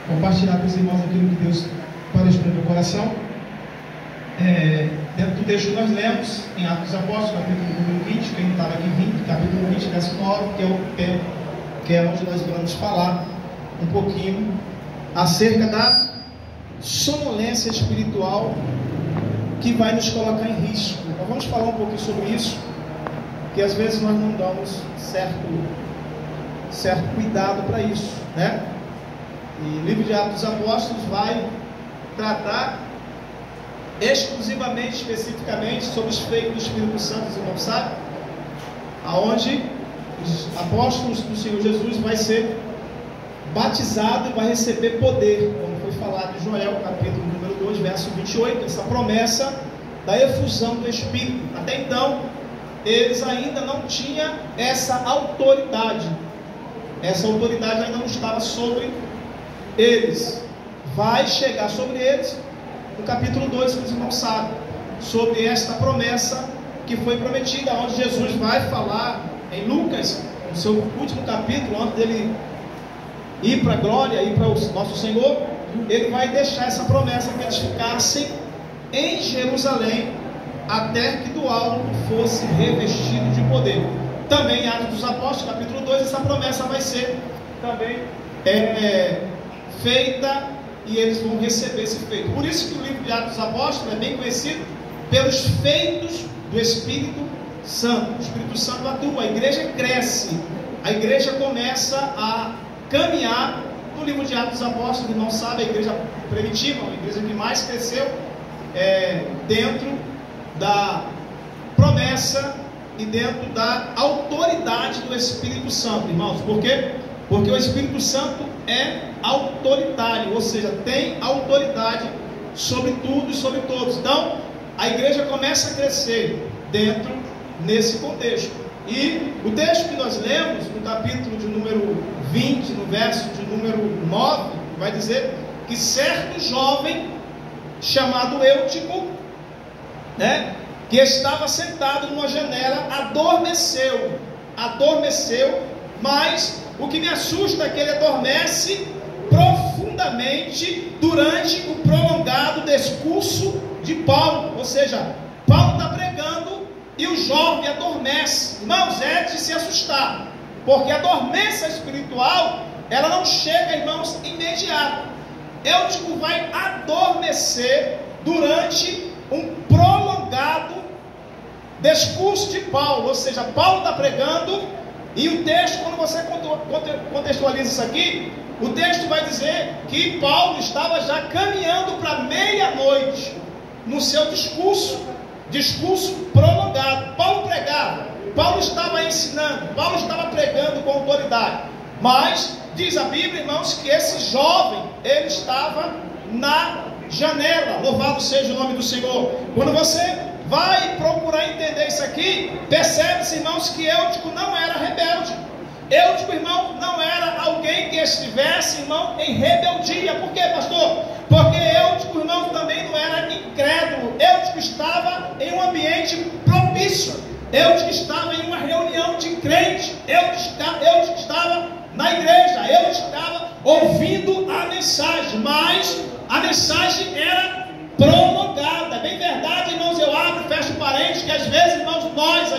compartilhar com os irmãos aquilo que Deus planejou no meu coração. Dentro do texto que nós lemos, em Atos dos Apóstolos, capítulo número 20, quem não estava aqui, 20, capítulo 20, verso 9, que é o tempo, que é onde nós vamos falar um pouquinho acerca da sonolência espiritual que vai nos colocar em risco. Nós vamos falar um pouquinho sobre isso, que às vezes nós não damos certo cuidado para isso, né? E o livro de Atos dos Apóstolos vai tratar exclusivamente, especificamente, sobre os feitos do Espírito Santo, os irmãos sabem, aonde os apóstolos do Senhor Jesus vai ser batizado e vai receber poder, como foi falado em Joel, capítulo número 2, verso 28, essa promessa da efusão do Espírito. Até então, eles ainda não tinham essa autoridade ainda não estava sobre eles. Vai chegar sobre eles no capítulo 2, que os irmãos sabem, sobre esta promessa que foi prometida, onde Jesus vai falar em Lucas, no seu último capítulo, antes dele ir para a glória, ir para o nosso Senhor. Ele vai deixar essa promessa que eles ficassem em Jerusalém até que do alto fosse revestido de poder. Também em Atos dos Apóstolos, capítulo 2, essa promessa vai ser também feita, e eles vão receber esse feito. Por isso que o livro de Atos dos Apóstolos é bem conhecido pelos feitos do Espírito Santo. O Espírito Santo atua, a igreja cresce, a igreja começa a caminhar. No livro de Atos dos Apóstolos, que não sabe, a igreja primitiva, a igreja que mais cresceu dentro da promessa e dentro da autoridade do Espírito Santo, irmãos. Por quê? Porque o Espírito Santo é autoritário, ou seja, tem autoridade sobre tudo e sobre todos. Então, a igreja começa a crescer nesse contexto. E o texto que nós lemos, no capítulo de número 20, no verso de número 9, vai dizer que certo jovem chamado Eutico, que estava sentado numa janela, adormeceu, mas o que me assusta é que ele adormece profundamente durante o prolongado discurso de Paulo. Ou seja, Paulo está pregando e o jovem adormece. Irmãos, é de se assustar, porque a dormência espiritual, ela não chega, irmãos, imediata. Eutico vai adormecer durante um prolongado discurso de Paulo. Ou seja, Paulo está pregando, e o texto, quando você contextualiza isso aqui, o texto vai dizer que Paulo estava já caminhando para meia-noite no seu discurso prolongado. Paulo pregava, Paulo estava ensinando, Paulo estava pregando com autoridade. Mas diz a Bíblia, irmãos, que esse jovem, ele estava na janela. Louvado seja o nome do Senhor. Quando você vai procurar entender isso aqui, percebe-se, irmãos, que Eutico não era rebelde. Eutico, irmão, não era alguém que estivesse, irmão, em rebeldia. Por quê, pastor? Porque Eutico, irmão, também não era incrédulo. Eutico estava em um ambiente propício. Eutico estava em uma reunião de crentes. Eutico estava na igreja. Eutico estava ouvindo a mensagem, mas a mensagem era prolongada. É bem verdade, irmãos, eu abro e fecho parênteses, que às vezes, irmãos, nós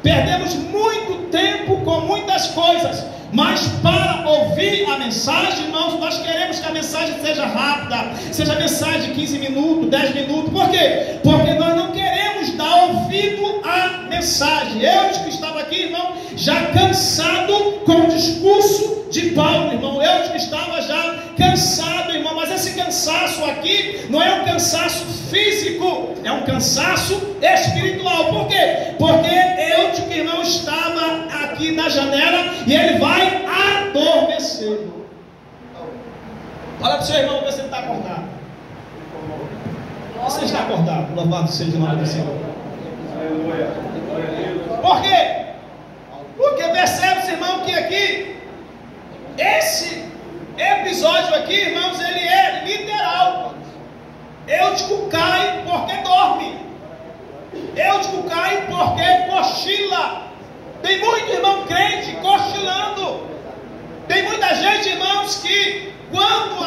perdemos muito tempo com muitas coisas, mas para ouvir a mensagem, irmãos, nós queremos que a mensagem seja rápida, seja mensagem de 15 minutos, 10 minutos. Por quê? Porque nós não queremos dar ouvido à mensagem. Eu que estava aqui, irmão, já cansado com o discurso de Paulo, irmão. Eu que estava já cansado, irmão, mas esse cansaço aqui não é um cansaço físico, é um cansaço espiritual. Por quê? Porque eu, irmão, estava aqui na janela e ele vai adormecer. Olha para o seu irmão, ver se ele está acordado. Você está acordado? Louvado seja o nome do Senhor. Por quê? Porque percebe-se, irmão, que aqui esse episódio aqui, irmãos, ele é literal. Eutico cai porque dorme. Eutico cai porque cochila. Tem muito irmão crente cochilando. Tem muita gente, irmãos, que quando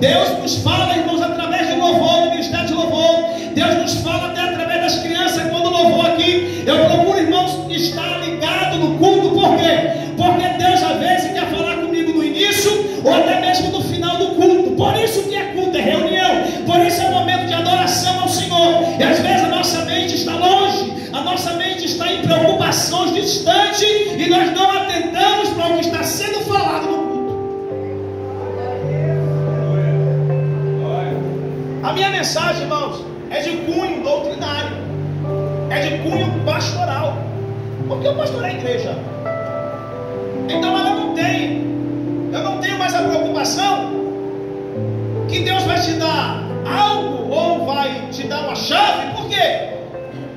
Deus nos fala, irmãos, através do louvor, do ministério de louvor. Deus nos fala até através das crianças, quando louvor aqui. Eu procuro, irmãos, estar ligado no culto. Por quê? Porque Deus às vezes quer falar comigo no início ou até mesmo no final do culto. Por isso que é culto, é reunião. Por isso é um momento de adoração ao Senhor. E às vezes a nossa mente está longe, a nossa mente está em preocupações distante e nós não atentamos para o que está sendo falado no culto. A minha mensagem, irmãos, é de cunho doutrinário, é de cunho pastoral, porque eu pastorei a igreja. Então eu não tenho mais a preocupação que Deus vai te dar algo ou vai te dar uma chave. Por quê?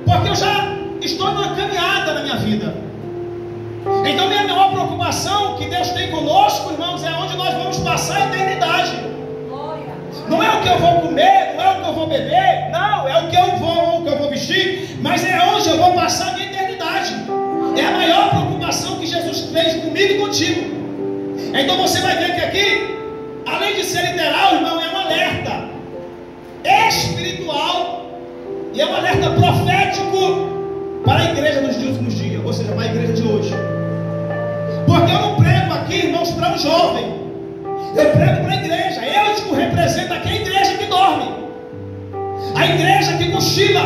Porque eu já estou numa caminhada na minha vida. Então minha maior preocupação que Deus tem conosco, irmãos, é onde nós vamos passar a eternidade. Não é o que eu vou comer, não é o que eu vou beber, não, é o que eu vou vestir, mas é onde eu vou passar a minha eternidade. É a maior preocupação que Jesus fez comigo e contigo. Então você vai ver que aqui, além de ser literal, irmão, é um alerta espiritual e é um alerta profético para a igreja dos últimos dias, ou seja, para a igreja de hoje. Porque eu não prego aqui, irmãos, para um jovem, eu prego para a igreja. Eu tipo, represento aqui a igreja que dorme, a igreja que cochila,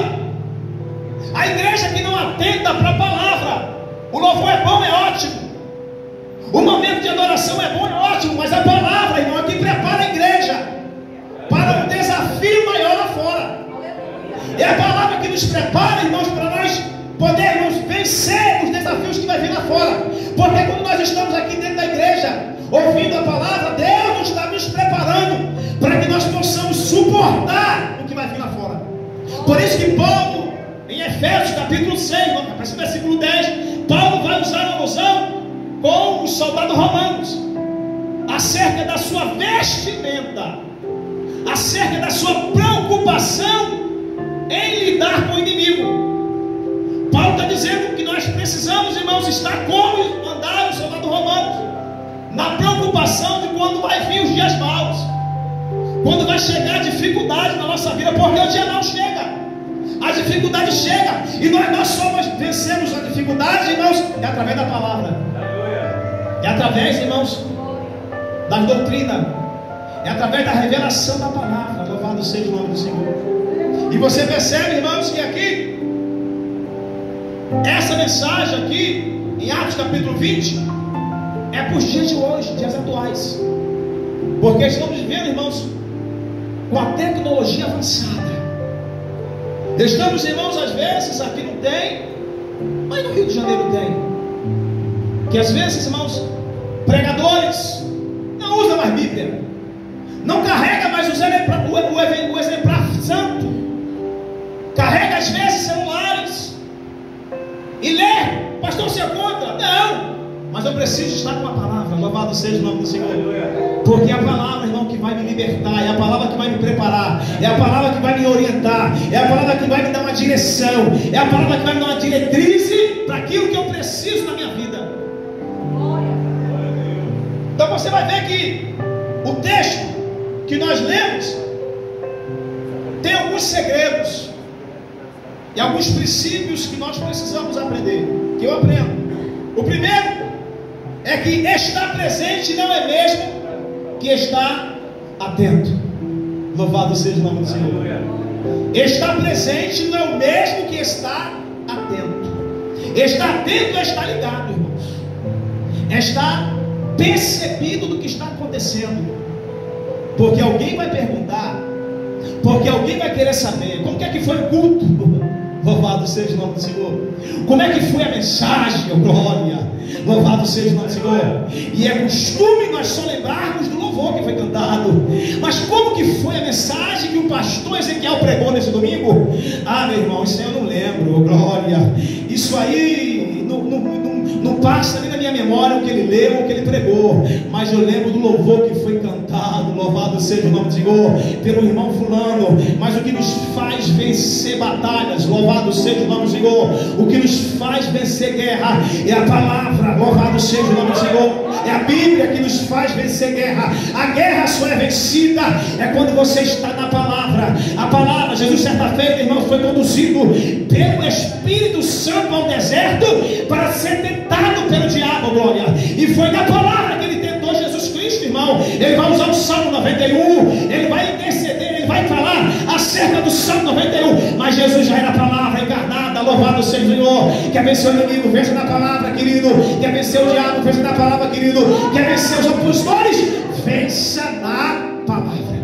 a igreja que não atenta para a palavra. O louvor é bom, é ótimo, o momento de adoração é bom, é ótimo, mas a palavra, irmão, é que prepara a igreja para um desafio maior lá fora. É a palavra que nos prepara, irmãos, para nós podermos vencer os desafios que vai vir lá fora. Porque quando nós estamos aqui dentro da igreja, ouvindo a palavra, Deus está nos preparando para que nós possamos suportar o que vai vir lá fora. Por isso que Paulo, em Efésios capítulo 6, versículo 10, Paulo vai usar uma alusão com os soldados romanos acerca da sua vestimenta, acerca da sua preocupação em lidar com o inimigo. Paulo está dizendo que nós precisamos, irmãos, estar como andaram os soldados romanos, na preocupação de quando vai vir os dias maus, quando vai chegar a dificuldade na nossa vida, porque o dia mau chega, a dificuldade chega, e nós só vencemos a dificuldade, irmãos, é através da palavra, é através, irmãos, da doutrina, é através da revelação da palavra. Louvado seja o nome do Senhor. E você percebe, irmãos, que aqui essa mensagem aqui em Atos capítulo 20 é para os dias de hoje, dias atuais, porque estamos vivendo, irmãos, com a tecnologia avançada. Estamos, irmãos, às vezes aqui não tem, mas no Rio de Janeiro tem, que às vezes, irmãos, pregadores não usam mais Bíblia, não carrega mais o exemplar santo, carrega às vezes celulares e lê. Pastor, você é contra? Não, mas eu preciso estar com a palavra. Louvado seja o nome do Senhor. Porque é a palavra, irmão, que vai me libertar, é a palavra que vai me preparar, é a palavra que vai me orientar, é a palavra que vai me dar uma direção, é a palavra que vai me dar uma diretriz para aquilo que eu preciso na minha vida. Então você vai ver que o texto que nós lemos tem alguns segredos e alguns princípios que nós precisamos aprender, que eu aprendo. O primeiro é que estar presente não é mesmo que estar atento. Louvado seja o nome do Senhor. Estar presente não é o mesmo que estar atento. Estar atento é estar ligado, irmãos, é estar percebido do que está acontecendo, porque alguém vai perguntar, porque alguém vai querer saber como é que foi o culto. Louvado seja o nome do Senhor. Como é que foi a mensagem? Oh, glória. Louvado seja o nome do Senhor. E é costume nós só lembrarmos do louvor que foi cantado, mas como que foi a mensagem que o pastor Ezequiel pregou nesse domingo? Ah, meu irmão, isso aí eu não lembro. Oh, glória. Isso aí não passa nem na minha memória o que ele leu, o que ele pregou, mas eu lembro do louvor que foi cantado. Louvado seja o nome do Senhor pelo irmão fulano. Mas o que nos faz ver vencer batalhas, louvado seja o nome do Senhor. O que nos faz vencer guerra é a palavra, louvado seja o nome do Senhor. É a Bíblia que nos faz vencer guerra. A guerra só é vencida quando você está na palavra. A palavra, Jesus certa feita, irmãos, foi conduzido pelo Espírito Santo ao deserto para ser tentado pelo diabo, glória. E foi na palavra que ele tentou Jesus Cristo, irmão. Ele vai usar o Salmo 91, ele vai interceder, ele vai falar acerca do Salmo 91, mas Jesus já era a palavra encarnada, louvado seja o Senhor. Quer vencer o inimigo, vença na palavra, querido. Quer vencer o diabo, vença na palavra, querido. Quer vencer os opositores, vença na palavra.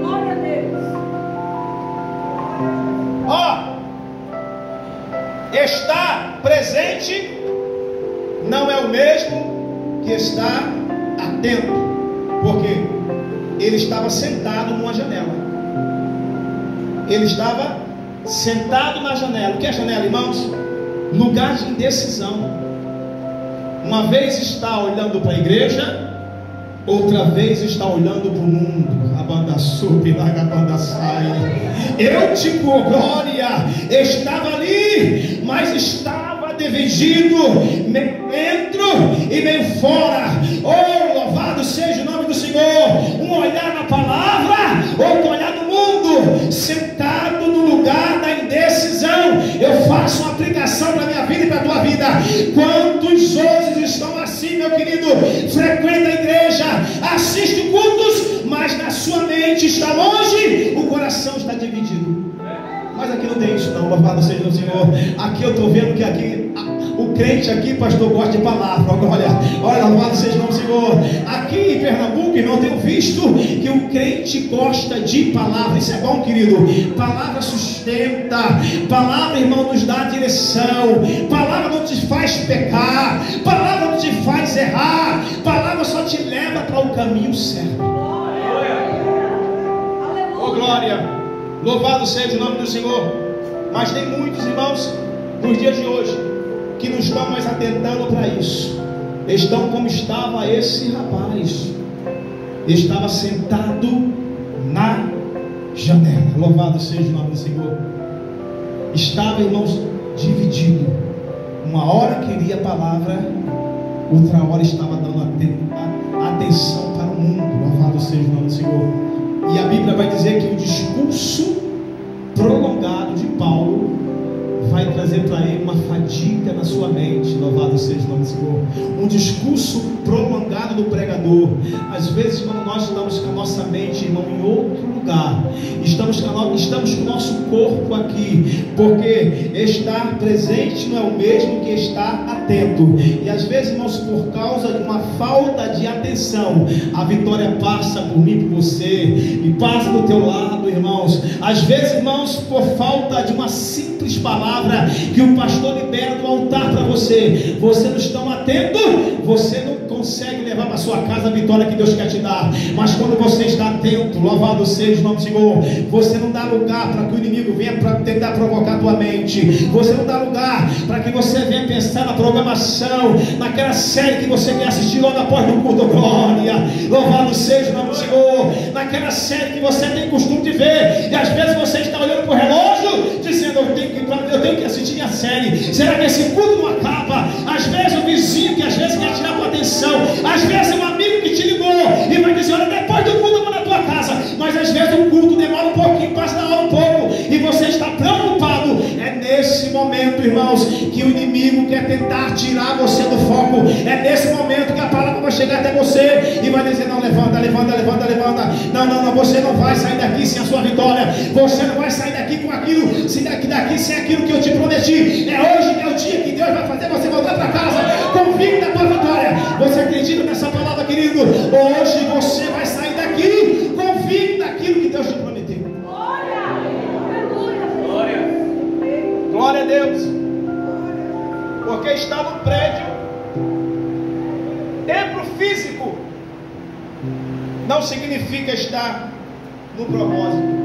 Glória a Deus. Ó, estar presente não é o mesmo que estar atento, porque ele estava sentado numa janela. Ele estava sentado na janela. O que é janela, irmãos? Lugar de indecisão. Uma vez está olhando para a igreja, outra vez está olhando para o mundo. A banda sub, larga a banda sai. Eu te dou glória. Estava ali, mas estava dividido, meio dentro e meio fora. Oh, louvado seja o nome do Senhor. Um olhar na palavra, outro olhar no mundo. Sentado no lugar da indecisão. Eu faço uma aplicação para a minha vida e para a tua vida. Quantos hoje estão assim, meu querido? Frequenta a igreja, assiste cultos, mas na sua mente está longe, o coração está dividido. Mas aqui não tem isso não, louvado seja o Senhor. Aqui eu estou vendo que aqui o crente aqui, pastor, gosta de palavra. Olha, louvado seja o Senhor. Aqui em Pernambuco, irmão, tenho visto que o crente gosta de palavra. Isso é bom, querido. Palavra sustenta. Palavra, irmão, nos dá direção. Palavra não te faz pecar. Palavra não te faz errar. Palavra só te leva para o caminho certo. Oh, glória. Louvado seja o nome do Senhor. Mas tem muitos irmãos nos dias de hoje que não estão mais atentando para isso. Estão como estava esse rapaz. Estava sentado na janela. Louvado seja o nome do Senhor. Estava, irmãos, dividido. Uma hora queria a palavra, outra hora estava dando atenção para o mundo. Louvado seja o nome do Senhor. E a Bíblia vai dizer que o discurso prolongado de Paulo vai trazer para ele uma fadiga na sua mente. Louvado seja o nome do Senhor. Um discurso prolongado do pregador. Às vezes, quando nós estamos com a nossa mente, irmão, em outro lugar, estamos com o nosso corpo aqui, porque estar presente não é o mesmo que estar atento. E às vezes, irmãos, por causa de uma falta de atenção, a vitória passa por mim, por você, e passa do teu lado, irmãos. Às vezes, irmãos, por falta de uma simples palavra que o pastor libera do altar para você, você não está atento, você não consegue levar para sua casa a vitória que Deus quer te dar. Mas quando você está atento, louvado seja o nome do Senhor, você não dá lugar para que o inimigo venha para tentar provocar a tua mente. Você não dá lugar para que você venha pensar na programação, naquela série que você quer assistir logo após o culto. Glória, louvado seja o nome do Senhor. Naquela série que você tem costume de ver, e às vezes você está olhando para o relógio dizendo: eu tenho que assistir a série. Será que esse culto não acaba? Às vezes o vizinho que às vezes quer tirar a tua atenção, às vezes um amigo que te ligou e vai dizer: olha, depois do culto eu vou na tua casa. Mas às vezes o culto demora um pouquinho, passa na hora um pouco, e você está preocupado. É nesse momento, irmãos, que o inimigo quer tentar tirar você do foco. É nesse momento que a palavra vai chegar até você e vai dizer: não, levanta. Não, você não vai sair daqui sem a sua vitória. Você não vai sair daqui com aquilo, daqui sem aquilo que eu te prometi. É hoje que é o dia que Deus vai fazer você voltar para casa convicto da tua vitória. Você acredita nessa palavra, querido? Hoje você vai sair daqui convicto daquilo que Deus te prometeu. Glória a Deus. Porque está no prédio, templo físico não significa estar no propósito.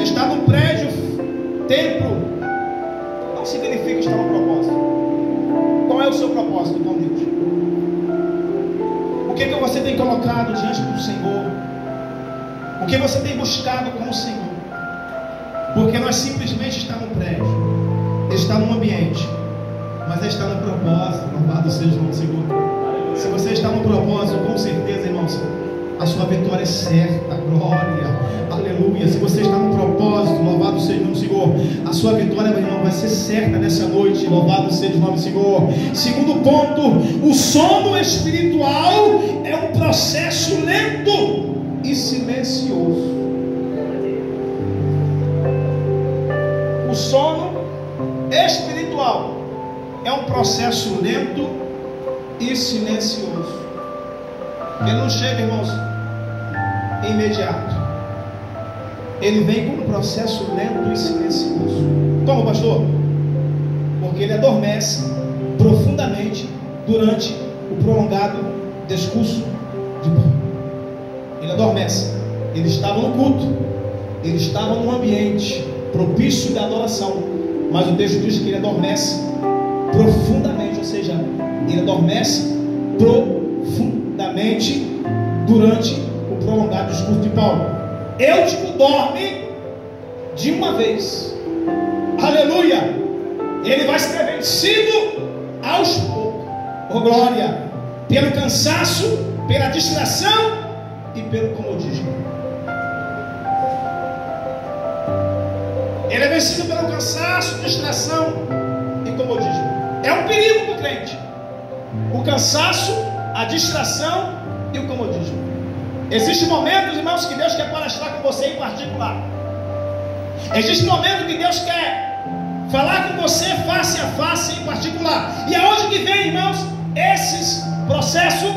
Estar no prédio, templo, não significa estar no propósito. Qual é o seu propósito com Deus? O que você tem colocado diante do Senhor? O que você tem buscado com o Senhor? Porque nós simplesmente estamos no prédio, está no ambiente, mas está no propósito. Louvado seja o nome do Senhor. Se você está no propósito, com certeza, irmãos, a sua vitória é certa. Glória, aleluia. Se você está no propósito, louvado seja o nome do Senhor, a sua vitória, meu irmão, vai ser certa nessa noite. Louvado seja o nome do Senhor. Segundo ponto, o sono espiritual é um processo lento e silencioso. O sono espiritual é um processo lento e silencioso. Ele não chega, irmãos, imediato. Ele vem com um processo lento e silencioso. Como, pastor? Porque ele adormece profundamente durante o prolongado discurso de Paulo. Ele adormece. Ele estava no culto, ele estava num ambiente propício da adoração, mas o texto diz que ele adormece profundamente, ou seja, ele adormece profundamente durante o prolongado discurso de Paulo. Eutico dorme de uma vez. Aleluia! Ele vai ser vencido aos poucos. Oh glória! Pelo cansaço, pela distração e pelo comodismo. Ele é vencido pelo cansaço, distração e comodismo. É um perigo para o crente. O cansaço, a distração e o comodismo. Existem momentos, irmãos, que Deus quer palestrar com você em particular. Existe momento que Deus quer falar com você face a face em particular. E aonde que vem, irmãos, esses processos?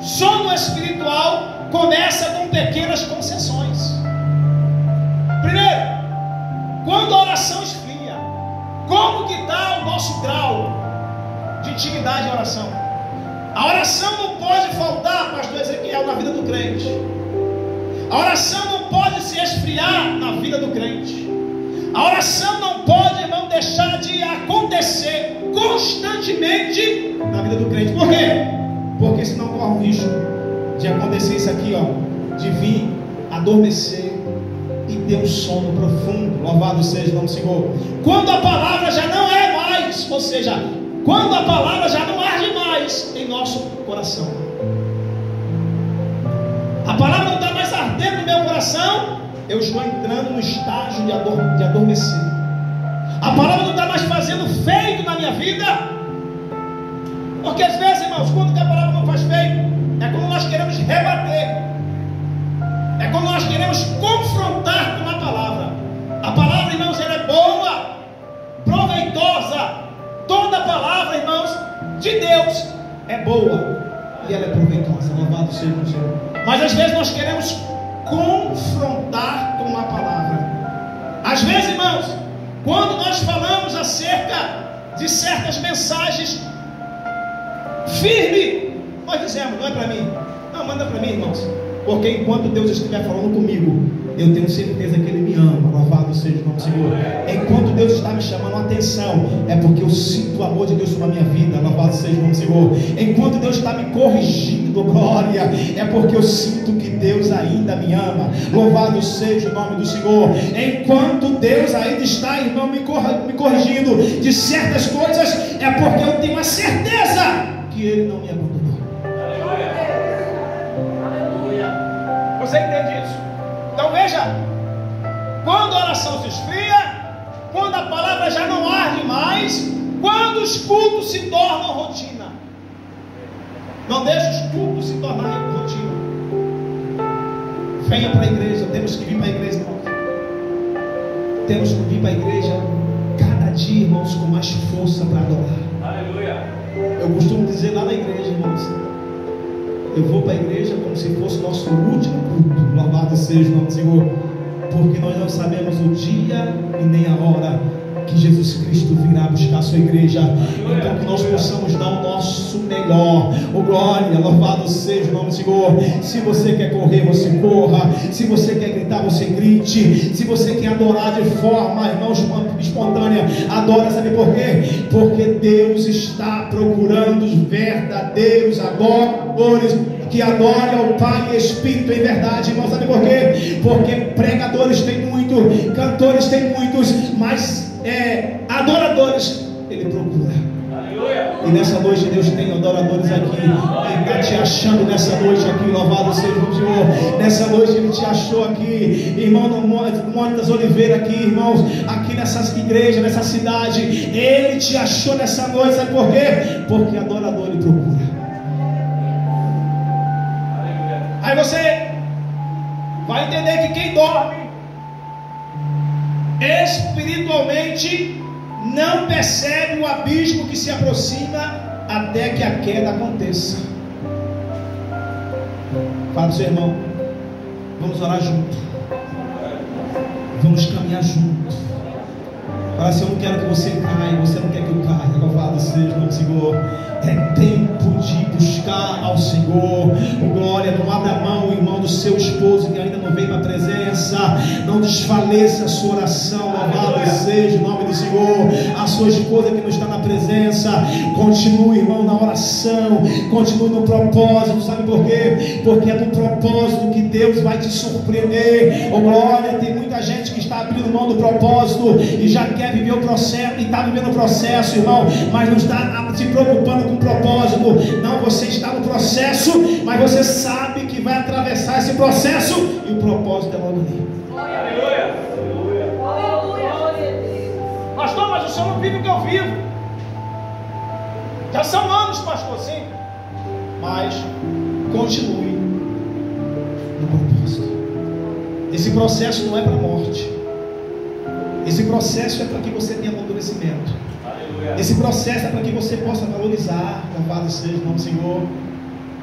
Sono espiritual começa com pequenas concessões. Primeiro, quando a oração esfria, como que está o nosso grau de intimidade em oração? A oração não pode faltar, pastor Ezequiel, na vida do crente. A oração não pode se esfriar na vida do crente. A oração não pode, irmão, deixar de acontecer constantemente na vida do crente. Por quê? Porque senão corre o risco de acontecer isso aqui, ó, de vir adormecer e ter um sono profundo. Louvado seja o nome do Senhor. Quando a palavra já não é mais, ou seja, quando a palavra já não arde mais em nosso coração. A palavra não está mais ardendo no meu coração, eu estou entrando no estágio de adormecer. A palavra não está mais fazendo feito na minha vida. Porque às vezes, irmãos, quando a palavra não faz feito, é quando nós queremos rebater, é quando nós queremos confrontar com a palavra. A palavra, irmãos, ela é boa, proveitosa. Toda palavra, irmãos, de Deus é boa e ela é proveitosa. Louvado seja o Senhor. Mas às vezes nós queremos confrontar com a palavra. Às vezes, irmãos, quando nós falamos acerca de certas mensagens firme, nós dizemos, não é para mim, não, manda para mim, irmãos, porque enquanto Deus estiver falando comigo, eu tenho certeza que Ele me ama. Louvado seja o nome do Senhor. Enquanto Deus está me chamando a atenção, é porque eu sinto o amor de Deus sobre a minha vida. Louvado seja o nome do Senhor. Enquanto Deus está me corrigindo, glória, é porque eu sinto que Deus ainda me ama. Louvado seja o nome do Senhor. Enquanto Deus ainda está, irmão, me corrigindo de certas coisas, é porque eu tenho a certeza que Ele não me abandonou. Você entende isso? Então veja, quando a oração se esfria, quando a palavra já não arde mais, quando os cultos se tornam rotina. Não deixe os cultos se tornarem rotina. Venha para a igreja, temos que vir para a igreja, irmãos. Temos que vir para a igreja cada dia, irmãos, com mais força para adorar. Aleluia. Eu costumo dizer lá na igreja, irmãos, eu vou para a igreja como se fosse o nosso último culto. Louvado seja o nome do Senhor. Porque nós não sabemos o dia e nem a hora que Jesus Cristo virá buscar a sua igreja. Então que nós possamos dar o nosso melhor. Oh glória, louvado seja o nome do Senhor. Se você quer correr, você corra. Se você quer gritar, você grite. Se você quer adorar de forma, irmãos, espontânea, adora. Sabe por quê? Porque Deus está procurando os verdadeiros adoradores que adore ao Pai em espírito e em verdade, irmão. Sabe por quê? Porque pregadores tem muito, cantores tem muitos, mas adoradores Ele procura. E nessa noite Deus tem adoradores aqui. Ele está te achando nessa noite aqui. Louvado seja o Senhor. Nessa noite Ele te achou aqui, irmão, no Monte das Oliveiras aqui, irmãos, aqui nessa igreja, nessa cidade. Ele te achou nessa noite. Sabe por quê? Porque adorador Ele procura. Aí você vai entender que quem dorme espiritualmente não percebe o abismo que se aproxima até que a queda aconteça. Fala para o seu irmão, vamos orar junto, vamos caminhar junto. Fala assim: eu não quero que você caia, você não quer que eu caia. Louvado seja o Senhor. É tempo de buscar ao Senhor. Glória, não abra mão, irmão, do seu esposo que ainda não veio para a presença. Não desfaleça a sua oração. Louvado seja o nome do Senhor. A sua esposa que não está na presença, continue, irmão, na oração, continue no propósito. Sabe por quê? Porque é no propósito que Deus vai te surpreender. Oh, glória, tem muita gente que está abrindo mão do propósito e já quer viver o processo, e está vivendo o processo, irmão, mas não está se preocupando com o propósito. Não, você está no processo, mas você sabe que vai atravessar esse processo e o propósito é logo ali. Aleluia. Pastor, mas o senhor não vive o que eu vivo. Já são anos, pastor, sim, mas continue no propósito. Esse processo não é para a morte. Esse processo é para que você tenha amadurecimento. Aleluia. Esse processo é para que você possa valorizar. Louvado seja o nome do Senhor.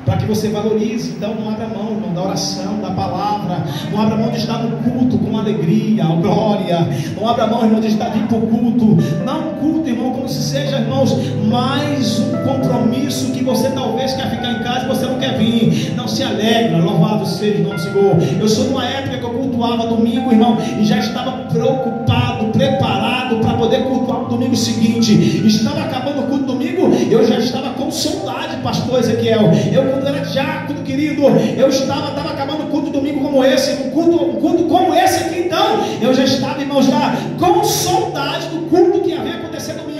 Para que você valorize. Então não abra mão, irmão, da oração, da palavra. Não abra mão de estar no culto com alegria, glória. Não abra mão, irmão, de estar vindo para o culto. Não um culto, irmão, como se seja, irmãos, mais um compromisso que você talvez quer ficar em casa e você não quer vir. Não se alegra. Louvado seja o nome do Senhor. Eu sou numa época que eu cultuava domingo, irmão, e já estava preocupado, preparado para poder cultuar o domingo seguinte. Estava acabando o culto domingo, eu já estava com saudade, pastor Ezequiel. Eu, quando era diácono, querido, eu estava acabando o culto domingo como esse, um culto como esse aqui. Então eu já estava, irmão, já com saudade do culto que ia acontecer domingo.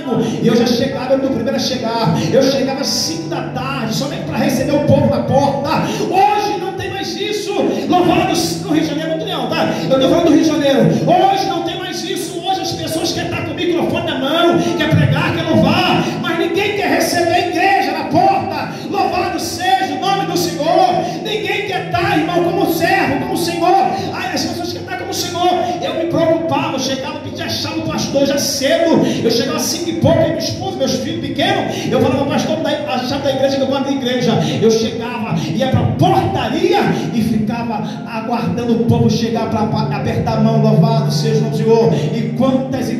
E eu já chegava, eu era o primeiro a chegar. Eu chegava às 5 da tarde, somente para receber o povo na porta. Hoje não tem mais isso. Louvado no Rio de Janeiro, não, tá? Eu estou falando do Rio de Janeiro. Hoje não tem mais isso. Hoje as pessoas querem estar com o microfone na mão, quer pregar, quer louvar, mas ninguém quer receber a igreja na porta. Louvado seja o nome do Senhor. Ninguém quer estar, irmão, como servo, como Senhor. Ai, as pessoas querem estar como Senhor. Eu me preocupava, eu chegava, pedia a chave do pastor já cedo. Eu chegava às 5 e pouco, aí minha esposa, meus filhos pequenos, eu falava: pastor, a chave da igreja, que eu vou abrir a igreja. Eu chegava, ia para a portaria e ficava aguardando o povo chegar para apertar a mão. Louvado seja o nome do Senhor. E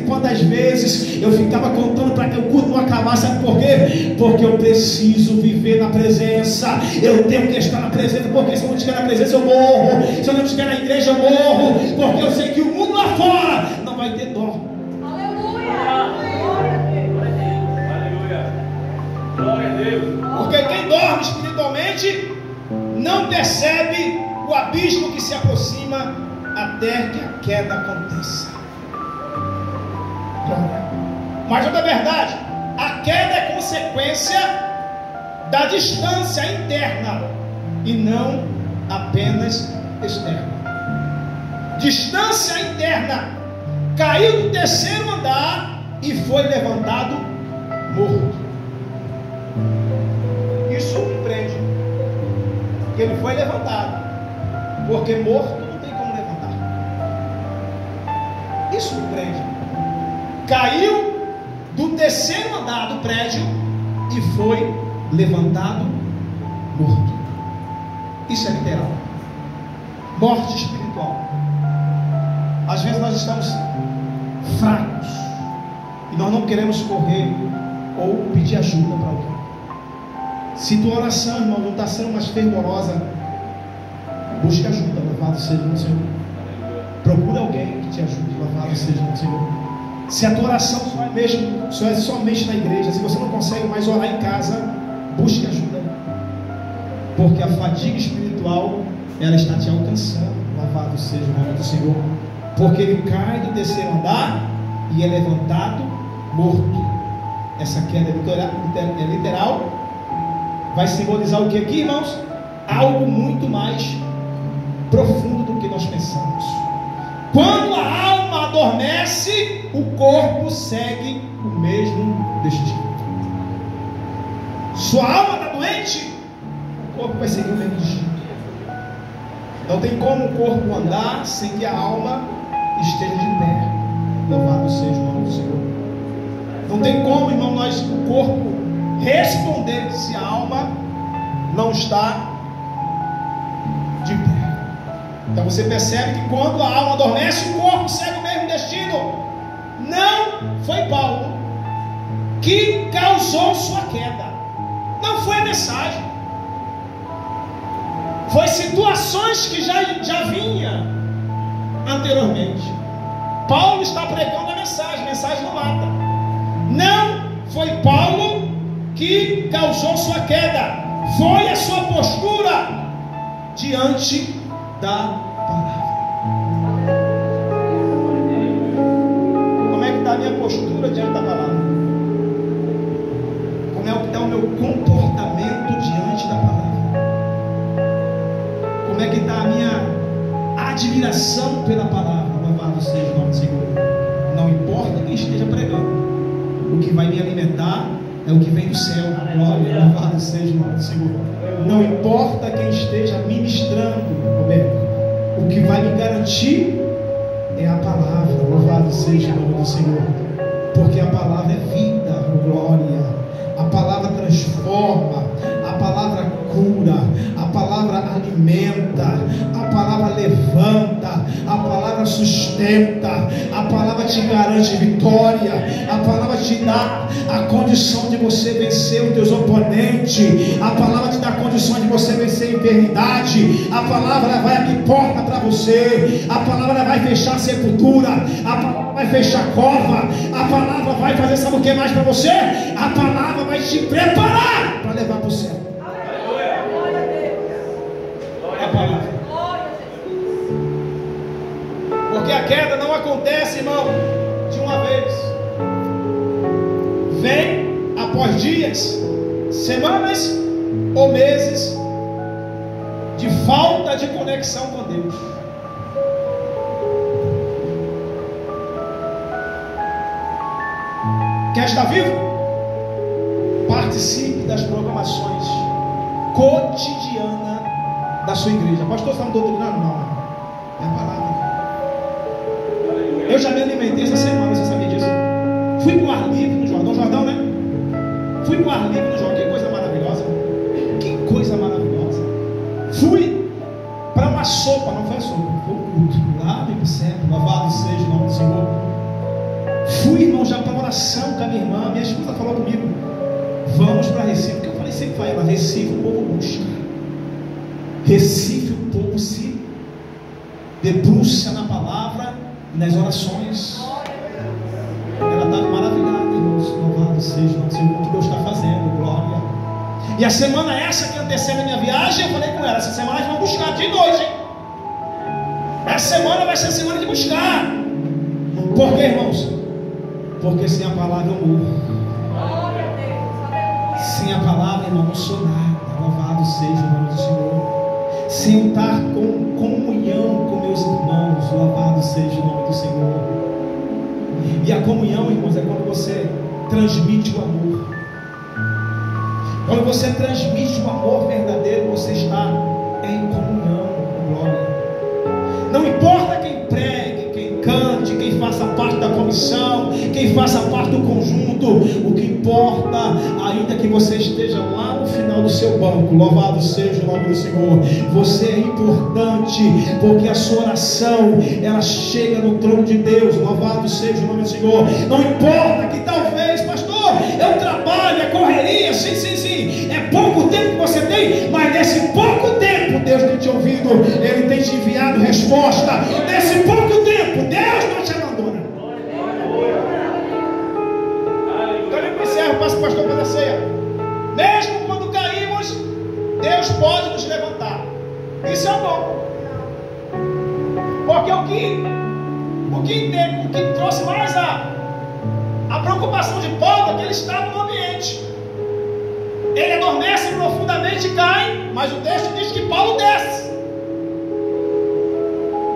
quantas vezes eu ficava contando para que o culto não acabasse. Sabe por quê? Porque eu preciso viver na presença. Eu tenho que estar na presença, porque se eu não estiver na presença eu morro. Se eu não estiver na igreja eu morro, porque eu sei que o mundo lá fora não vai ter dó. Aleluia. Glória a Deus. Porque quem dorme espiritualmente não percebe o abismo que se aproxima até que a queda aconteça. Mas outra verdade, a queda é consequência da distância interna e não apenas externa. Distância interna. Caiu do 3º andar e foi levantado morto. Isso me prende, que ele foi levantado, porque morto não tem como levantar. Isso me prende. Caiu do 3º andar do prédio e foi levantado morto. Isso é literal. Morte espiritual. Às vezes nós estamos fracos e nós não queremos correr ou pedir ajuda para alguém. Se tua oração, irmão, não está sendo mais fervorosa, busque ajuda. Louvado seja o Senhor. Procure alguém que te ajude. Louvado seja o Senhor. Se a tua oração só é somente na igreja, se você não consegue mais orar em casa, busque ajuda. porque a fadiga espiritual, ela está te alcançando. Louvado seja o nome do Senhor. Porque ele cai do terceiro andar e é levantado morto. Essa queda é literal. Vai simbolizar o que aqui, irmãos? Algo muito mais profundo do que nós pensamos. Quando a alma adormece, o corpo segue o mesmo destino. Sua alma está doente, o corpo vai seguir o mesmo destino. Não tem como o corpo andar sem que a alma esteja de pé. Louvado seja o nome do Senhor. Não tem como, irmão, o corpo responder se a alma não está de pé. Então você percebe que quando a alma adormece, o corpo segue o mesmo destino. Não foi Paulo que causou sua queda. Não foi a mensagem. Foi situações que já vinha anteriormente. Paulo está pregando a mensagem não mata. Não foi Paulo que causou sua queda. Foi a sua postura diante da palavra. Como é que está a minha postura diante da palavra? Como é que está o meu comportamento diante da palavra? Como é que está a minha admiração pela palavra? Louvado seja o nome do Senhor. Não importa quem esteja pregando, o que vai me alimentar é o que vem do céu. Glória, louvado seja o nome do Senhor. Não importa quem esteja ministrando, o que vai me garantir é a palavra. Louvado seja o nome do Senhor. Porque a palavra é vida, glória. A palavra transforma, a palavra cura, a palavra alimenta, a palavra levanta, a palavra sustenta, a palavra te garante vitória, a palavra te dá a condição de você vencer os teus oponentes, a palavra te dá a condição de você vencer a enfermidade, a palavra vai abrir porta para você, a palavra vai fechar a sepultura, a palavra vai fechar a cova, a palavra vai fazer, sabe o que mais para você? A palavra vai te preparar para levar para o céu. É a palavra. Porque a queda não acontece, irmão, de uma vez. Vem após dias, semanas ou meses de falta de conexão com Deus. Quer estar vivo? Participe das programações cotidianas da sua igreja. Pastor, você está me doutrinando? Não. É a palavra. Eu já me alimentei essa semana, você sabia disso? Fui com ar livre no Jordão, né? Fui com ar livre no Jordão. Que coisa maravilhosa. Que coisa maravilhosa. Fui para uma sopa, não foi a sopa, foi o culto. Lá no centro, louvado seja o nome do Senhor. Fui, irmão, já para oração com a minha irmã. Minha esposa falou comigo: vamos para Recife. Porque eu falei sempre para ela: Recife o povo busca. Recife o povo se debruça na palavra e nas orações. Ela estava maravilhada, irmãos. Louvado seja o nome do Senhor, o que Deus está fazendo, glória. E a semana essa que antecede a minha viagem, eu falei com ela: essa semana nós vamos buscar de noite, hein? Essa semana vai ser a semana de buscar. Por quê, irmãos? Porque sem a palavra eu morro. Sem a palavra, irmão, não sou nada. Louvado seja o nome do Senhor. Sem eu estar com comunhão com meus irmãos, louvado seja o nome do Senhor. E a comunhão, irmãos, é quando você transmite o amor. Quando você transmite o amor verdadeiro, você está em comunhão, glória. Não importa quem pregue, quem cante, quem faça parte da comissão, quem faça parte do conjunto, o que importa, ainda que você esteja lá no final do seu banco, louvado seja o nome do Senhor, você é importante, porque a sua oração, ela chega no trono de Deus, louvado seja o nome do Senhor. Não importa que talvez, pastor, eu trabalho, é correria, sim, é pouco tempo que você tem, mas nesse pouco tempo, Deus tem te ouvido, Ele tem te enviado resposta. Nesse pouco tempo, Deus não te abandona. Então eu encerro, passo o pastor para a ceia. Mesmo quando caímos, Deus pode nos levantar. Isso é bom. Porque o que trouxe mais a preocupação de Paulo é que ele estava no ambiente. Ele adormece profundamente e cai, mas o texto diz que Paulo desce.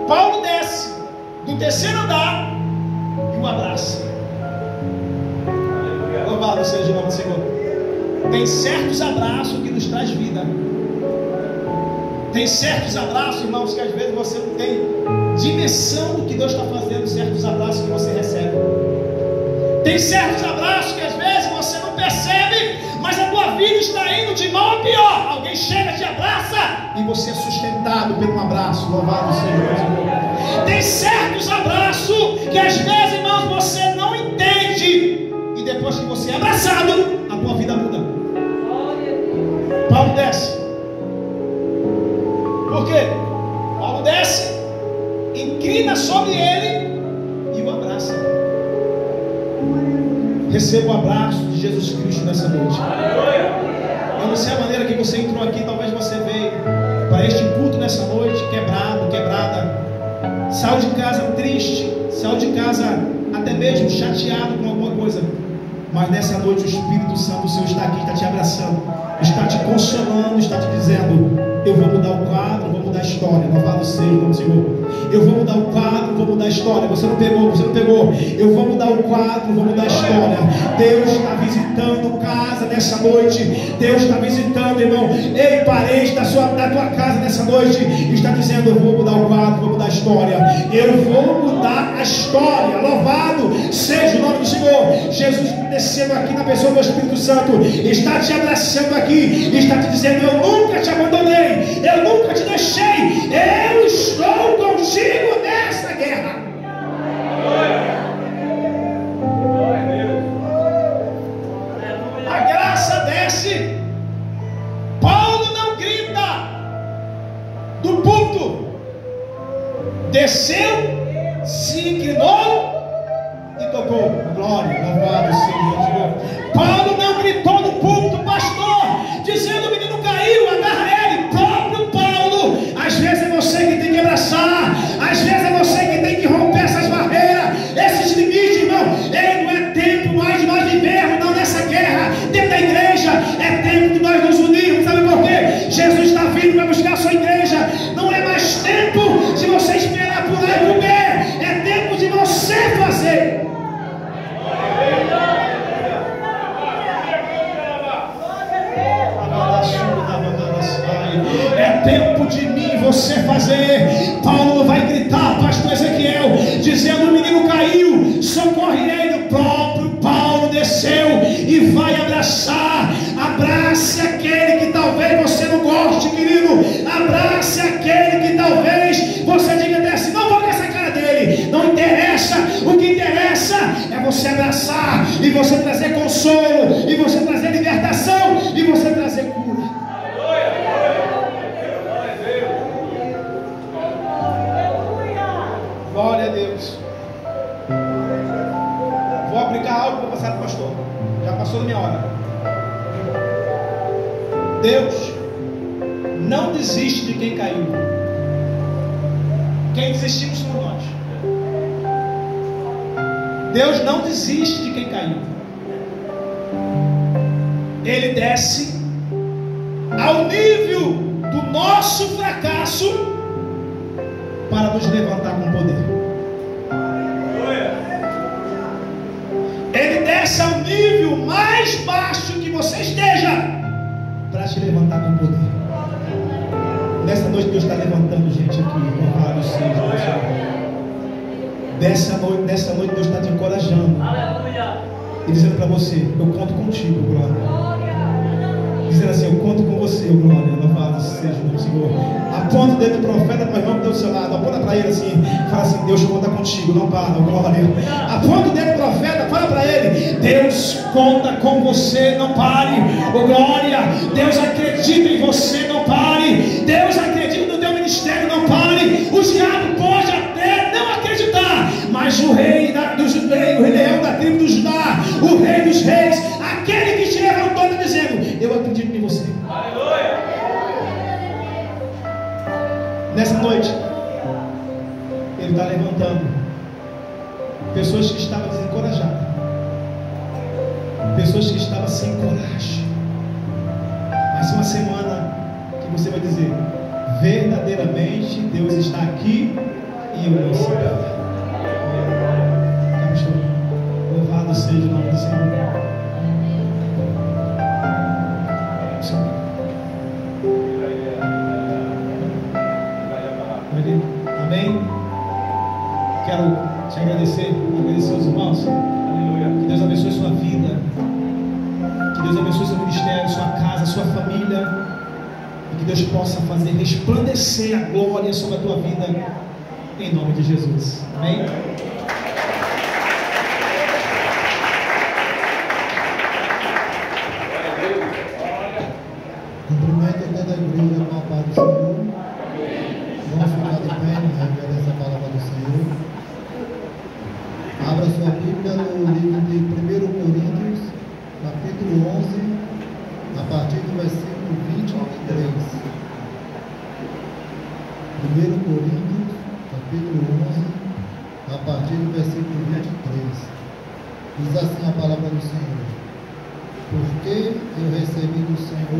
Paulo desce do terceiro andar e o abraça. Louvado seja o nome do Senhor. Tem certos abraços que nos traz vida. Tem certos abraços, irmãos, que às vezes você não tem dimensão do que Deus está fazendo. Certos abraços que você recebe. Tem certos abraços que às vezes você não percebe, mas a tua vida está indo de mal a pior. Alguém chega, te abraça e você é sustentado por um abraço. Louvado seja o Senhor. Tem certos abraços que às vezes, irmãos, você não entende, e depois que você é abraçado, a tua vida muda. Paulo desce. Por quê? Paulo desce, inclina sobre ele e o abraça. Receba o abraço de Jesus Cristo nessa noite. Eu não sei a maneira que você entrou aqui. Talvez você veio para este culto nessa noite quebrado, quebrada. Saiu de casa triste, saiu de casa até mesmo chateado com alguma coisa. Mas nessa noite o Espírito Santo, o Senhor está aqui, está te abraçando, está te consolando, está te dizendo: eu vou mudar o quadro, vou mudar a história. Louvado seja o nome do Senhor. Eu vou mudar o quadro, vou mudar a história. Você não pegou, você não pegou. Eu vou mudar o quadro, vou mudar a história. Deus está visitando casa nessa noite. Deus está visitando, irmão. Ei, parente da tua casa nessa noite, está dizendo: eu vou mudar o quadro, vou mudar a história. Eu vou mudar a história. Louvado seja o nome do Senhor. Jesus descendo aqui na pessoa do Espírito Santo, está te abraçando aqui, está te dizendo: eu nunca te abandonei, eu nunca te deixei, eu estou contigo nessa guerra. A graça desce. Paulo não grita do púlpito, desceu, se inclinou e tocou. Glória, louvado seja o Senhor. Paulo não gritou no púlpito, pastor, dizendo: o menino caiu, agarra ele. Próprio Paulo. Às vezes é você que tem que abraçar, às vezes é você que tem que romper essas barreiras, esses limites, irmão. Ei, não é tempo mais de nós vivermos não nessa guerra dentro da igreja, é tempo de nós nos unirmos. Sabe por quê? Jesus está vindo para buscar a sua igreja. Não é mais tempo de você esperar por lá e comer, é tempo de você fazer. É tempo de mim e você fazer. Paulo vai gritar, pastor Ezequiel, dizendo: o menino caiu, socorre ele. O próprio Paulo desceu e vai abraçar. Abrace aquele que talvez você não goste, querido. Abrace aquele que talvez você diga até assim: não vou nessa cara dele. Não interessa. O que interessa é você abraçar e você trazer consolo, e você trazer libertação, e você trazer cura. Glória a Deus. Vou aplicar algo para passar para o pastor. Já passou da minha hora. Deus não desiste de quem caiu. Quem desistimos somos nós. Deus não desiste de quem caiu. Ele desce ao nível do nosso fracasso para nos levantar com poder. Ele desce ao nível mais baixo que você esteja para te levantar com poder. Nessa noite Deus está levantando gente aqui. Louvado seja o Senhor. Nessa noite Deus está te encorajando e dizendo para você: eu conto contigo, glória. Dizendo assim: eu conto com você, glória. Louvado seja o Senhor. Aponta o dedo do profeta para o irmão que está do seu lado. Aponta para ele assim. Fala assim: Deus conta contigo, não para, glória. Aponta o dedo do profeta, fala para ele: Deus conta com você, não pare, glória. Deus acredita em você, não pare. Deus acredita no teu ministério, não pare. O diabo pode até não acreditar, mas o rei dos judeus, o leão da tribo do Judá, o rei dos reis, aquele que te levantou, está dizendo: eu acredito em você. Aleluia. levantando pessoas que estavam desencorajadas, pessoas que estavam sem coragem. Vai ser uma semana que você vai dizer: verdadeiramente Deus está aqui e eu não sei. Louvado seja o nome do Senhor. Amém? Quero te agradecer os irmãos. Que Deus abençoe sua vida. Que Deus abençoe seu ministério, sua casa, sua família. E que Deus possa fazer resplandecer a glória sobre a tua vida. Em nome de Jesus. Amém? Cumprimento toda a igreja com a paz do Senhor. Vamos ficar de pé na reverência à palavra do Senhor. Abra sua Bíblia no livro de 1 Coríntios, capítulo 11, a partir do versículo 23. 1 Coríntios, capítulo 11, a partir do versículo 23. Diz assim a palavra do Senhor: porque eu recebi do Senhor